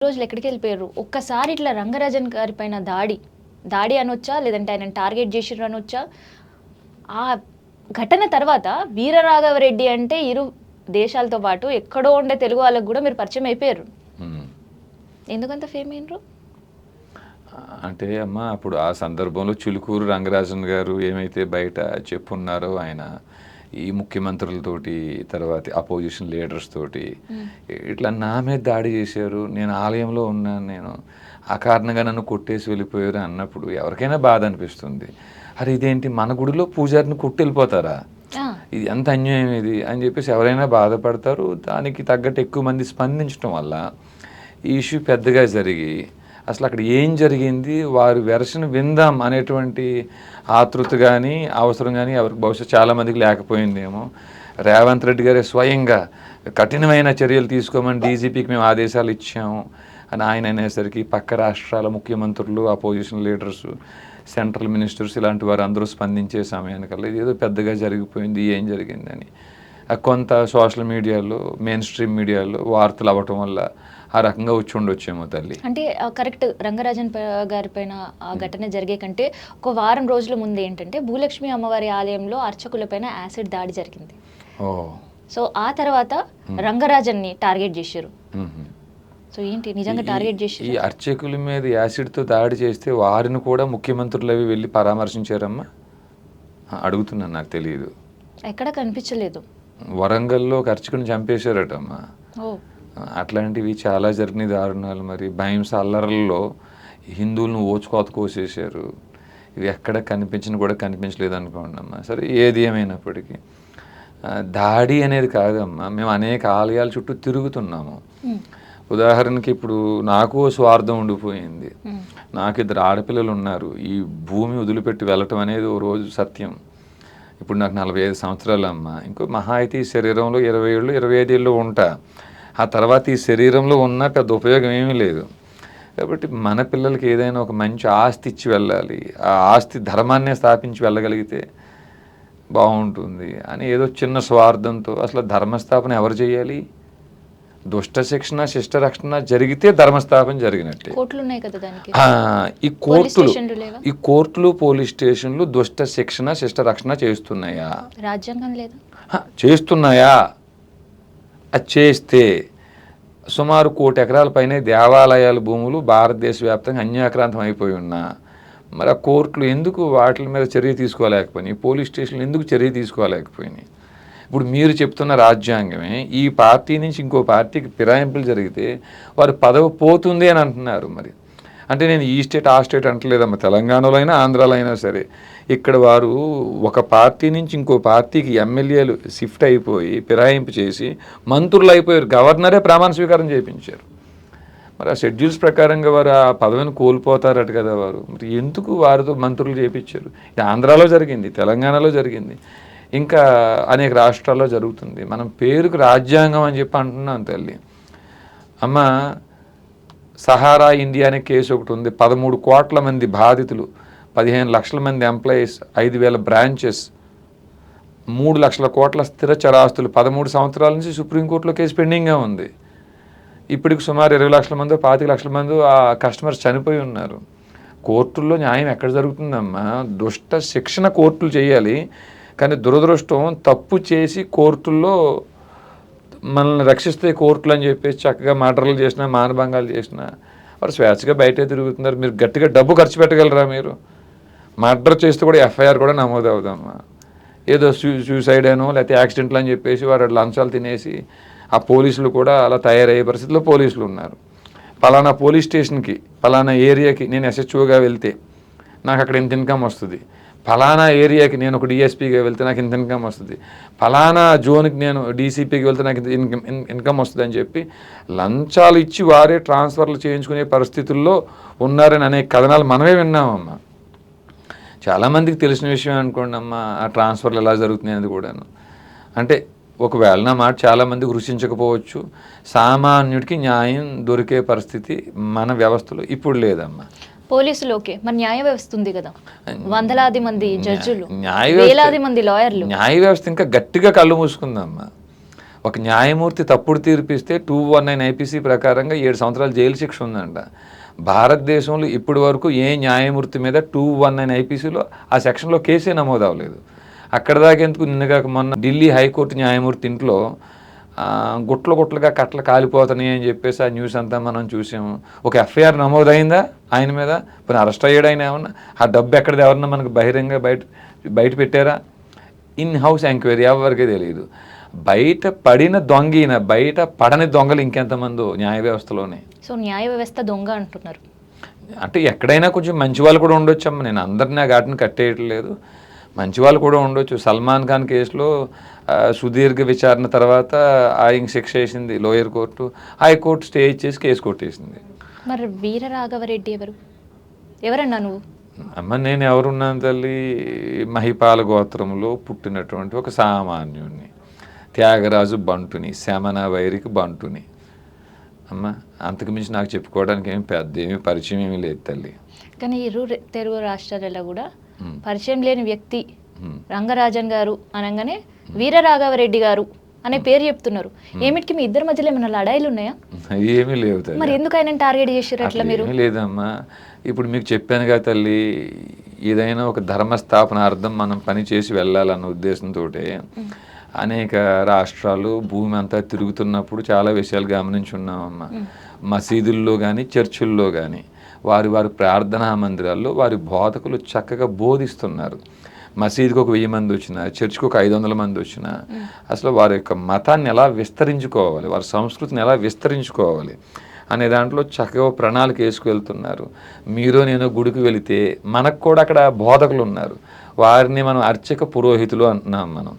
రోజులు ఎక్కడికెళ్ళిపోయారు? ఒక్కసారి ఇట్లా రంగరాజన్ గారి పైన దాడి అనొచ్చా? లేదంటే ఆయనను టార్గెట్ చేసిర్రు అనొచ్చా? ఆ ఘటన తర్వాత వీరరాఘవరెడ్డి అంటే ఇరు దేశాలతో పాటు ఎక్కడో ఉండే తెలుగు వాళ్ళకి గూడా మీరు పరిచయం అయిపోయారు. హ్మ్. ఎందుకంత ఫేమ్ అయినరు? అంటే అమ్మ అప్పుడు ఆ సందర్భంలో చిలుకూరు రంగరాజన్ గారు ఏమైతే బయట చెప్పున్నారో ఆయన ఈ ముఖ్యమంత్రులతోటి తర్వాత అపోజిషన్ లీడర్స్ తోటి ఇట్లా నా మీద దాడి చేశారు, నేను ఆలయంలో ఉన్నాను, నేను ఆ కారణంగా నన్ను కొట్టేసి వెళ్ళిపోయారు అన్నప్పుడు ఎవరికైనా బాధ అనిపిస్తుంది. అరే ఇదేంటి మన గుడిలో పూజారిని కొట్టి వెళ్ళిపోతారా, ఆ! ఇది ఎంత అన్యాయం ఇది అని చెప్పేసి ఎవరైనా బాధపడతారు. దానికి తగ్గట్టు ఎక్కువ మంది స్పందించడం వల్ల ఈ ఇష్యూ పెద్దగా జరిగి అసలు అక్కడ ఏం జరిగింది వారి వెర్షన్ విందాం అనేటువంటి ఆతృత కానీ అవసరం కానీ ఎవరికి బహుశా చాలామందికి లేకపోయిందేమో. రేవంత్ రెడ్డి గారే స్వయంగా కఠినమైన చర్యలు తీసుకోమని డీజీపీకి మేము ఆదేశాలు ఇచ్చాము అని ఆయన అనేసరికి పక్క రాష్ట్రాల ముఖ్యమంత్రులు, అపోజిషన్ లీడర్స్, సెంట్రల్ మినిస్టర్స్ ఇలాంటి వారు అందరూ స్పందించే సమయానికల్లా ఇది ఏదో పెద్దగా జరిగిపోయింది, ఏం జరిగిందని కొంత సోషల్ మీడియాలో, మెయిన్ స్ట్రీమ్ మీడియాలో వార్తలు అవ్వటం వల్ల ఆ రకంగా వచ్చి ఉండొచ్చేమో తల్లి. అంటే కరెక్ట్ రంగరాజన్ గారి పైన ఆ ఘటన జరిగే కంటే ఒక వారం రోజుల ముందు ఏంటంటే భూలక్ష్మి అమ్మవారి ఆలయంలో అర్చకులపైన యాసిడ్ దాడి జరిగింది. ఓ సో ఆ తర్వాత రంగరాజన్ని టార్గెట్ చేశారు. మ్మ్. సో ఏంటి నిజంగా టార్గెట్ ఈ చేశారు? అర్చకుల మీద యాసిడ్తో దాడి చేస్తే వారిని కూడా ముఖ్యమంత్రులు అవి వెళ్ళి పరామర్శించారమ్మా? అడుగుతున్నాను, నాకు తెలియదు. ఎక్కడ కనిపించలేదు. వరంగల్లో ఒక అర్చకుని చంపేశారటమ్మా. ఓ అట్లాంటివి చాలా జరిగినాయి దారుణాలు. మరి భయంస అల్లర్లలో హిందువులను ఓచుకోత కోసేశారు. ఇవి ఎక్కడ కూడా కనిపించలేదు అనుకోండి అమ్మా. సరే ఏది ఏమైనప్పటికీ దాడి అనేది కాదమ్మా, మేము అనేక ఆలయాల చుట్టూ తిరుగుతున్నాము. ఉదాహరణకి ఇప్పుడు నాకు స్వార్థం ఉండిపోయింది. నాకు 2 ఆడపిల్లలు ఉన్నారు. ఈ భూమి వదిలిపెట్టి వెళ్ళటం అనేది ఓ రోజు సత్యం. ఇప్పుడు నాకు 45 సంవత్సరాలు అమ్మ. ఇంకో మహా అయితే ఈ శరీరంలో 20 ఏళ్ళు 25 ఏళ్ళు ఉంటా. ఆ తర్వాత ఈ శరీరంలో ఉన్న పెద్ద ఉపయోగం ఏమీ లేదు. కాబట్టి మన పిల్లలకి ఏదైనా ఒక మంచి ఆస్తి ఇచ్చి వెళ్ళాలి, ఆ ఆస్తి ధర్మాన్నే స్థాపించి వెళ్ళగలిగితే బాగుంటుంది అని ఏదో చిన్న స్వార్థంతో అసలు ధర్మస్థాపన ఎవరు చేయాలి? దుష్ట శిక్షణ శిష్ట రక్షణ జరిగితే ధర్మస్థాపన జరిగినట్టే. కోర్టులు ఉన్నాయి కదా దానికి. ఈ కోర్టులు పోలీస్ స్టేషన్లు దుష్ట శిక్షణ శిష్ట రక్షణ చేస్తున్నాయా? రాజ్యాంగం లేదా? చేస్తున్నాయా? అది చేస్తే సుమారు 1 కోటి ఎకరాల పైనే దేవాలయాల భూములు భారతదేశ వ్యాప్తంగా అన్యాక్రాంతం అయిపోయి ఉన్నా మరి ఆ కోర్టులు ఎందుకు వాటి మీద చర్య తీసుకోలేకపోయినాయి? పోలీస్ స్టేషన్లు ఎందుకు చర్య తీసుకోలేకపోయినాయి? ఇప్పుడు మీరు చెప్తున్న రాజ్యాంగమే ఈ పార్టీ నుంచి ఇంకో పార్టీకి ఫిరాయింపులు జరిగితే వారి పదవి పోతుంది అని అంటున్నారు. మరి అంటే నేను ఈ స్టేట్ ఆ స్టేట్ అంటలేదమ్మా, తెలంగాణలో అయినా ఆంధ్రాలో అయినా సరే ఇక్కడ వారు ఒక పార్టీ నుంచి ఇంకో పార్టీకి ఎమ్మెల్యేలు షిఫ్ట్ అయిపోయి ఫిరాయింపు చేసి మంత్రులు అయిపోయారు. గవర్నరే ప్రమాణ స్వీకారం చేయించారు. మరి ఆ షెడ్యూల్స్ ప్రకారంగా వారు ఆ పదవిని కోల్పోతారట కదా వారు. మరి ఎందుకు వారితో మంత్రులు చేయించారు? ఇది ఆంధ్రాలో జరిగింది, తెలంగాణలో జరిగింది, ఇంకా అనేక రాష్ట్రాల్లో జరుగుతుంది. మనం పేరుకు రాజ్యాంగం అని చెప్పి అంటున్నాం తల్లి. అమ్మ సహారా ఇండియా అనే కేసు ఒకటి ఉంది. 13 కోట్ల మంది బాధితులు, 15 లక్షల మంది ఎంప్లాయీస్, 5,000 బ్రాంచెస్, 3 లక్షల కోట్ల స్థిర చరాస్తులు. 13 సంవత్సరాల నుంచి సుప్రీంకోర్టులో కేసు పెండింగ్గా ఉంది. ఇప్పటికి సుమారు 20 లక్షల మంది 25 లక్షల మంది ఆ కస్టమర్స్ చనిపోయి ఉన్నారు. కోర్టుల్లో న్యాయం ఎక్కడ జరుగుతుందమ్మా? దుష్ట శిక్షణ కోర్టులు చేయాలి, కానీ దురదృష్టం తప్పు చేసి కోర్టుల్లో మనల్ని రక్షిస్తే కోర్టులు అని చెప్పేసి చక్కగా మర్డర్లు చేసినా మానభంగాలు చేసినా వారు స్వేచ్ఛగా బయటే తిరుగుతున్నారు. మీరు గట్టిగా డబ్బు ఖర్చు పెట్టగలరా? మీరు మర్డర్ చేస్తే కూడా ఎఫ్ఐఆర్ కూడా నమోదు అవుదమ్మా. ఏదో సూసైడ్ అనో లేకపోతే యాక్సిడెంట్లు అని చెప్పేసి వారు లంచాలు తినేసి ఆ పోలీసులు కూడా అలా తయారయ్యే పరిస్థితిలో పోలీసులు ఉన్నారు. పలానా పోలీస్ స్టేషన్కి పలానా ఏరియాకి నేను ఎస్హెచ్ఓగా వెళ్తే నాకు అక్కడ ఇంత ఇన్కమ్ వస్తుంది, ఫలానా ఏరియాకి నేను ఒక డిఎస్పీగా వెళ్తే నాకు ఇంత ఇన్కమ్ వస్తుంది, ఫలానా జోన్కి నేను డీసీపీకి వెళ్తే నాకు ఇన్కమ్ వస్తుంది అని చెప్పి లంచాలు ఇచ్చి వారే ట్రాన్స్ఫర్లు చేయించుకునే పరిస్థితుల్లో ఉన్నారని అనేక కథనాలు మనమే విన్నామమ్మా. చాలామందికి తెలిసిన విషయం అనుకోండి అమ్మా ఆ ట్రాన్స్ఫర్లు ఎలా జరుగుతున్నాయి అనేది కూడాను. అంటే ఒకవేళ నా మాట చాలామందికి రుచించకపోవచ్చు, సామాన్యుడికి న్యాయం దొరికే పరిస్థితి మన వ్యవస్థలో ఇప్పుడు లేదమ్మా. పోలీసులు ఓకే, మరి న్యాయ వ్యవస్థ ఉంది కదా, వందలాది మంది జడ్జిలు, న్యాయ వేలాది మంది లాయర్లు. న్యాయ వ్యవస్థ ఇంకా గట్టిగా కళ్ళు మూసుకుందమ్మా. ఒక న్యాయమూర్తి తప్పుడు తీర్పిస్తే 219 ఐపీసీ ప్రకారంగా 7 సంవత్సరాలు జైలు శిక్ష ఉందంట. భారతదేశంలో ఇప్పటి వరకు ఏ న్యాయమూర్తి మీద 219 ఐపీసీలో ఆ సెక్షన్లో కేసే నమోదు అవ్వలేదు. అక్కడ దాకా ఎందుకు, నిన్నగాక మొన్న ఢిల్లీ హైకోర్టు న్యాయమూర్తి ఇంట్లో గుట్లుగా కట్టలు కాలిపోతున్నాయి అని చెప్పేసి ఆ న్యూస్ అంతా మనం చూసాము. ఒక ఎఫ్ఐఆర్ నమోదైందా ఆయన మీద? ఇప్పుడు అరెస్ట్ అయ్యాడు ఆయన ఏమన్నా? ఆ డబ్బు ఎక్కడిది ఎవరన్నా మనకు బహిరంగ బయట పెట్టారా? ఇన్ హౌస్ ఎంక్వైరీ ఎవరికీ తెలియదు. బయట పడిన దొంగ, బయట పడని దొంగలు ఇంకెంతమందో న్యాయ వ్యవస్థలోనే. సో న్యాయ వ్యవస్థ దొంగ అంటున్నారు. అంటే ఎక్కడైనా కొంచెం మంచి వాళ్ళు కూడా ఉండొచ్చమ్మ. నేను అందరినీ ఆ ఘాటును కట్టేయట్లేదు. మంచి వాళ్ళు కూడా ఉండొచ్చు. సల్మాన్ ఖాన్ కేసులో సుదీర్ఘ విచారణ తర్వాత ఆయనకి శిక్ష వేసింది లోయర్ కోర్టు. హైకోర్టు స్టే ఇచ్చేసి కేసు కొట్టేసింది. మరి వీర రాఘవరెడ్డి ఎవరన్నా నువ్వు? అమ్మ నేను ఎవరున్నాను తల్లి? మహిపాల గోత్రంలో పుట్టినటువంటి ఒక సామాన్యుడిని, త్యాగరాజు బంటుని, శమన వైరికి బంటుని. అమ్మ అంతకు మించి నాకు చెప్పుకోవడానికి ఏమి పరిచయం ఏమీ లేదు తల్లి. కానీ ఇరు తెలుగు రాష్ట్రాలలో కూడా పరిచయం లేని వ్యక్తి రంగరాజన్ గారు అనగానే వీర రాఘవరెడ్డి గారు అనే పేరు చెప్తున్నారు. ఏమిటికి మీ ఇద్దరి మధ్యలో ఏమైనా లడాయిలు ఉన్నాయా? ఏమీ లేవు తల్లి. మరి ఎందుకు ఆయన టార్గెట్ చేశారు అట్లా మీరు? లేదమ్మా, ఇప్పుడు మీకు చెప్పాను కదా తల్లి, ఏదైనా ఒక ధర్మస్థాపనార్థం మనం పని చేసి వెళ్ళాలన్న ఉద్దేశంతో అనేక రాష్ట్రాలు భూమి అంతా తిరుగుతున్నప్పుడు చాలా విషయాలు గమనించున్నామమ్మా. మసీదుల్లో కానీ చర్చిల్లో కానీ వారి ప్రార్థనా మందిరాల్లో వారి బోధకులు చక్కగా బోధిస్తున్నారు. మసీదుకి ఒక 1000 మంది వచ్చినా, చర్చికి ఒక 500 మంది వచ్చినా అసలు వారి యొక్క మతాన్ని ఎలా విస్తరించుకోవాలి, వారి సంస్కృతిని ఎలా విస్తరించుకోవాలి అనే దాంట్లో చక్కగా ప్రణాళిక వేసుకువెళ్తున్నారు. మీరు నేను గుడికి వెళితే మనకు కూడా అక్కడ బోధకులు ఉన్నారు. వారిని మనం అర్చక పురోహితులు అంటున్నాం మనం.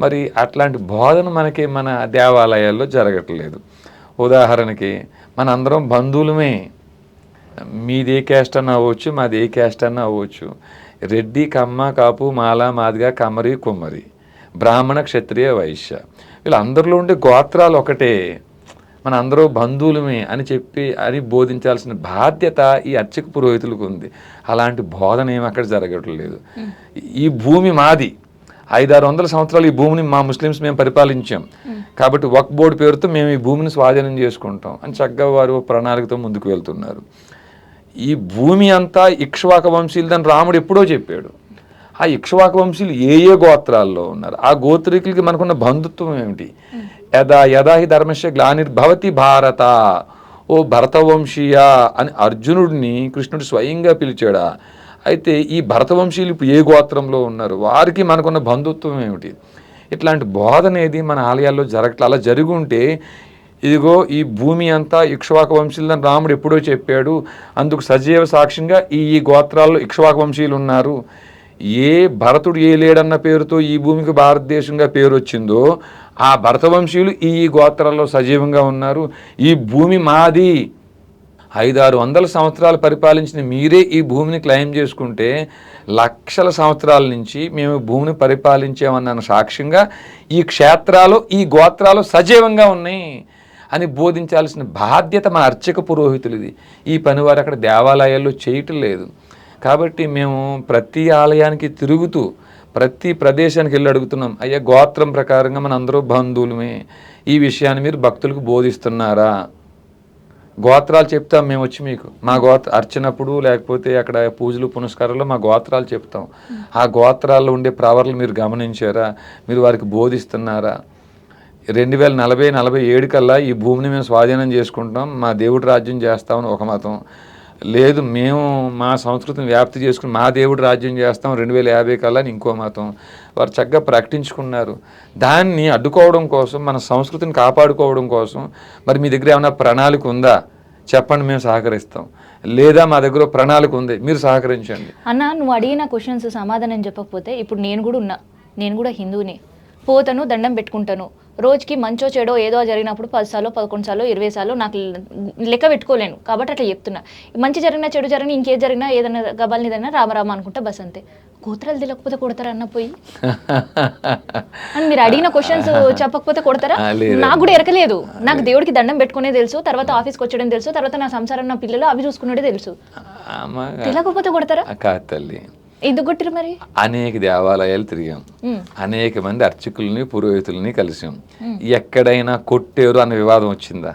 మరి అట్లాంటి బోధన మనకి మన దేవాలయాల్లో జరగట్లేదు. ఉదాహరణకి మనందరం బంధువులమే. మీది ఏ క్యాస్ట్ అన్న అవ్వచ్చు, మాది ఏ క్యాస్ట్ అన్న అవ్వచ్చు. రెడ్డి, కమ్మ, కాపు, మాల, మాదిగ, కమ్మరి, కుమ్మరి, బ్రాహ్మణ, క్షత్రియ, వైశ్య, వీళ్ళందరిలో ఉండే గోత్రాలు ఒకటే. మన అందరూ బంధువులమే అని బోధించాల్సిన బాధ్యత ఈ అర్చక పురోహితులకు ఉంది. అలాంటి బోధన ఏమి అక్కడ జరగట్లేదు. ఈ భూమి మాది, 500-600 సంవత్సరాలు ఈ భూమిని మా ముస్లిమ్స్ మేము పరిపాలించాం కాబట్టి వక్ఫ్ బోర్డు పేరుతో మేము ఈ భూమిని స్వాధీనం చేసుకుంటాం అని చక్కగా వారు ప్రణాళికతో ముందుకు వెళ్తున్నారు. ఈ భూమి అంతా ఇక్ష్వాక వంశీయులని రాముడు ఎప్పుడో చెప్పాడు. ఆ ఇక్ష్వాక వంశీయులు ఏ గోత్రాల్లో ఉన్నారు, ఆ గోత్రికులకి మనకున్న బంధుత్వం ఏమిటి? యదా హి ధర్మస్య గ్లానిర్భవతి భారత, ఓ భరతవంశీయ అని అర్జునుడిని కృష్ణుడు స్వయంగా పిలిచాడా? అయితే ఈ భరతవంశీయులు ఇప్పుడు ఏ గోత్రంలో ఉన్నారు, వారికి మనకున్న బంధుత్వం ఏమిటి? ఇట్లాంటి బోధన ఏది మన ఆలయాల్లో జరగట్లా. అలా జరిగి ఉంటే ఇదిగో ఈ భూమి అంతా ఇక్ష్వాక వంశీయులని రాముడు ఎప్పుడో చెప్పాడు, అందుకు సజీవ సాక్ష్యంగా ఈ గోత్రాల్లో ఇక్ష్వాక వంశీయులు ఉన్నారు. ఏ భరతుడు ఏ లేడన్న పేరుతో ఈ భూమికి భారతదేశంగా పేరు వచ్చిందో ఆ భరతవంశీయులు ఈ గోత్రాల్లో సజీవంగా ఉన్నారు. ఈ భూమి మాది, 500-600 సంవత్సరాలు పరిపాలించిన మీరే ఈ భూమిని క్లెయిమ్ చేసుకుంటే లక్షల సంవత్సరాల నుంచి మేము భూమిని పరిపాలించామన్న సాక్ష్యంగా ఈ క్షేత్రాలు ఈ గోత్రాలు సజీవంగా ఉన్నాయి అని బోధించాల్సిన బాధ్యత మన అర్చక పురోహితులది. ఈ పని వారు అక్కడ దేవాలయాల్లో చేయటం లేదు. కాబట్టి మేము ప్రతి ఆలయానికి తిరుగుతూ ప్రతి ప్రదేశానికి వెళ్ళి అడుగుతున్నాం, అయ్యా గోత్రం ప్రకారంగా మన అందరూ బంధువులమే, ఈ విషయాన్ని మీరు భక్తులకు బోధిస్తున్నారా? గోత్రాలు చెప్తాం మేము వచ్చి మీకు, మా అర్చనప్పుడు లేకపోతే అక్కడ పూజలు పునస్కారాల్లో మా గోత్రాలు చెప్తాం. ఆ గోత్రాల్లో ఉండే ప్రవర్లు మీరు గమనించారా? మీరు వారికి బోధిస్తున్నారా? 2040-47 కల్లా ఈ భూమిని మేము స్వాధీనం చేసుకుంటాం, మా దేవుడి రాజ్యం చేస్తామని ఒక మతం. లేదు మేము మా సంస్కృతిని వ్యాప్తి చేసుకుని మా దేవుడి రాజ్యం చేస్తాం 2050 కల్లా అని ఇంకో మతం. వారు చక్కగా ప్రకటించుకున్నారు. దాన్ని అడ్డుకోవడం కోసం, మన సంస్కృతిని కాపాడుకోవడం కోసం మరి మీ దగ్గర ఏమైనా ప్రణాళిక ఉందా చెప్పండి, మేము సహకరిస్తాం. లేదా మా దగ్గర ప్రణాళిక ఉంది, మీరు సహకరించండి. అన్న నువ్వు అడిగిన క్వశ్చన్స్ సమాధానం చెప్పకపోతే ఇప్పుడు నేను కూడా హిందూని, పోతాను దండం పెట్టుకుంటాను, రోజుకి మంచో చెడో ఏదో జరిగినప్పుడు 10 సార్లు 11 సార్లు 20 సార్లు నాకు లెక్క పెట్టుకోలేను కాబట్టి అట్లా చెప్తున్నా. మంచి జరిగినా చెడు జరిగినా ఇంకేది జరిగినా ఏదైనా గబాల్ని ఏదైనా రామరామ అనుకుంటా బస్ అంతే. గోత్రాలు తెలియకపోతే కొడతారా అన్న పోయి అని మీరు అడిగిన క్వశ్చన్స్ చెప్పకపోతే కొడతారా? నాకు కూడా ఎరకలేదు. నాకు దేవుడికి దండం పెట్టుకునే తెలుసు, తర్వాత ఆఫీస్కి వచ్చడం తెలుసు, తర్వాత నా సంసారం నా పిల్లలు అవి చూసుకునేదే తెలుసు. తెలియకపోతే కొడతారా? కాదు తల్లి, ఎందుకు కొట్టిరు మరి? అనేక దేవాలయాలు తిరిగాం, ఉమ్, అనేక మంది అర్చకుల్ని పురోహితుల్ని కలిసాం. ఎక్కడైనా కొట్టారు అన్న వివాదం వచ్చిందా?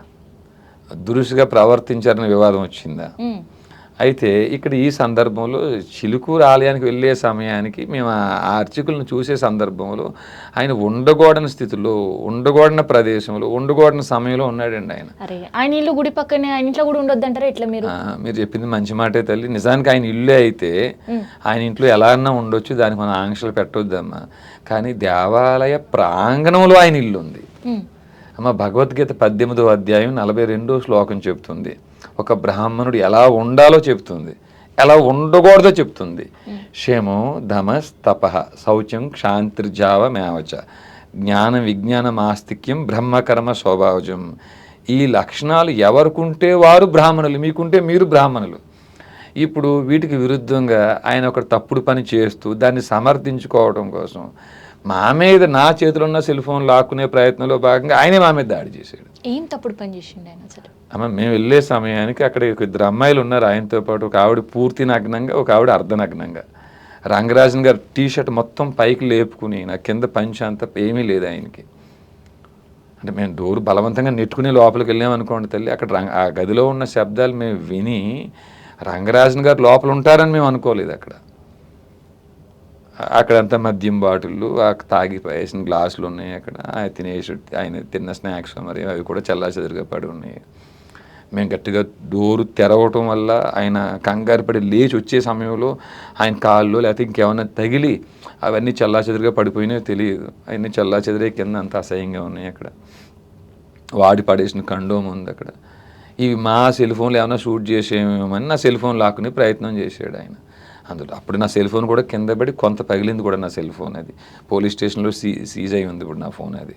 దురుసుగా ప్రవర్తించారన్న వివాదం వచ్చిందా? ఉమ్, అయితే ఇక్కడ ఈ సందర్భంలో చిలుకూరు ఆలయానికి వెళ్ళే సమయానికి మేము ఆ అర్చకులను చూసే సందర్భంలో ఆయన ఉండకూడని స్థితిలో, ఉండకూడని ప్రదేశంలో, ఉండకూడని సమయంలో ఉన్నాడండి ఆయన. అరే ఆయన ఇల్లు గుడి పక్కనే, ఆయన ఇంట్లో కూడా ఉండొద్దు అంటారా ఎట్లా మీరు? మీరు చెప్పింది మంచి మాటే తల్లి. నిజానికి ఆయన ఇల్లే అయితే ఆయన ఇంట్లో ఎలా అన్నా ఉండొచ్చు, దానికి మనం ఆంక్షలు పెట్టొద్దమ్మా. కానీ దేవాలయ ప్రాంగణంలో ఆయన ఇల్లు ఉంది. ఉమ్, అమ్మ భగవద్గీత 18వ అధ్యాయం 42వ శ్లోకం చెప్తుంది. ఒక బ్రాహ్మణుడు ఎలా ఉండాలో చెప్తుంది, ఎలా ఉండకూడదో చెప్తుంది. క్షేమో ధమస్ తపః శౌచం క్షాంతిర్జావమేవచ జ్ఞానం విజ్ఞానం ఆస్తిక్యం బ్రహ్మకర్మ స్వభావజం. ఈ లక్షణాలు ఎవరికుంటే వారు బ్రాహ్మణులు, మీకుంటే మీరు బ్రాహ్మణులు. ఇప్పుడు వీటికి విరుద్ధంగా ఆయన ఒక తప్పుడు పని చేస్తూ దాన్ని సమర్థించుకోవడం కోసం నా చేతిలో ఉన్న సెల్ ఫోన్ లాక్కునే ప్రయత్నంలో భాగంగా ఆయనే మా మీద దాడి చేశాడు. ఏం తప్పుడు పని చేసిండు ఆయన అసలు? అమ్మ మేము వెళ్ళే సమయానికి అక్కడ ఒక ఇద్దరు అమ్మాయిలు ఉన్నారు ఆయనతో పాటు. ఒక ఆవిడ పూర్తి నగ్నంగా, ఒక ఆవిడ అర్ధనగ్నంగా. రంగరాజన్ గారు టీషర్ట్ మొత్తం పైకి లేపుకుని, నా కింద పంచ అంతా ఏమీ లేదు ఆయనకి. అంటే మేము డోరు బలవంతంగా నెట్టుకుని లోపలికి వెళ్ళామనుకోండి తల్లి, అక్కడ ఆ గదిలో ఉన్న శబ్దాలు మేము విని రంగరాజన్ గారు లోపల ఉంటారని మేము అనుకోలేదు. అక్కడంతా మద్యం బాటిళ్ళు, తాగి వేసిన గ్లాసులు ఉన్నాయి. అక్కడ ఆయన తిన్న స్నాక్స్ మరి అవి కూడా చల్లాచెదురుగా పడి ఉన్నాయి. మేము గట్టిగా డోరు తెరవటం వల్ల ఆయన కంగారు పడి లేచి వచ్చే సమయంలో ఆయన కాళ్ళు లేకపోతే ఇంకేమన్నా తగిలి అవన్నీ చల్లాచెదురుగా పడిపోయినాయో తెలియదు. అవన్నీ చల్లాచెదిరే కింద అంత అసహ్యంగా ఉన్నాయి. అక్కడ వాడి పడేసిన కండోమ్ ఉంది అక్కడ. ఇవి మా సెల్ ఫోన్లు ఏమైనా షూట్ చేసేమని నా సెల్ ఫోన్ లాక్కునే ప్రయత్నం చేశాడు ఆయన. అందులో అప్పుడు నా సెల్ ఫోన్ కూడా కింద పడి కొంత పగిలింది కూడా నా సెల్ ఫోన్. అది పోలీస్ స్టేషన్లో సీజ్ అయి ఉంది ఇప్పుడు నా ఫోన్. అది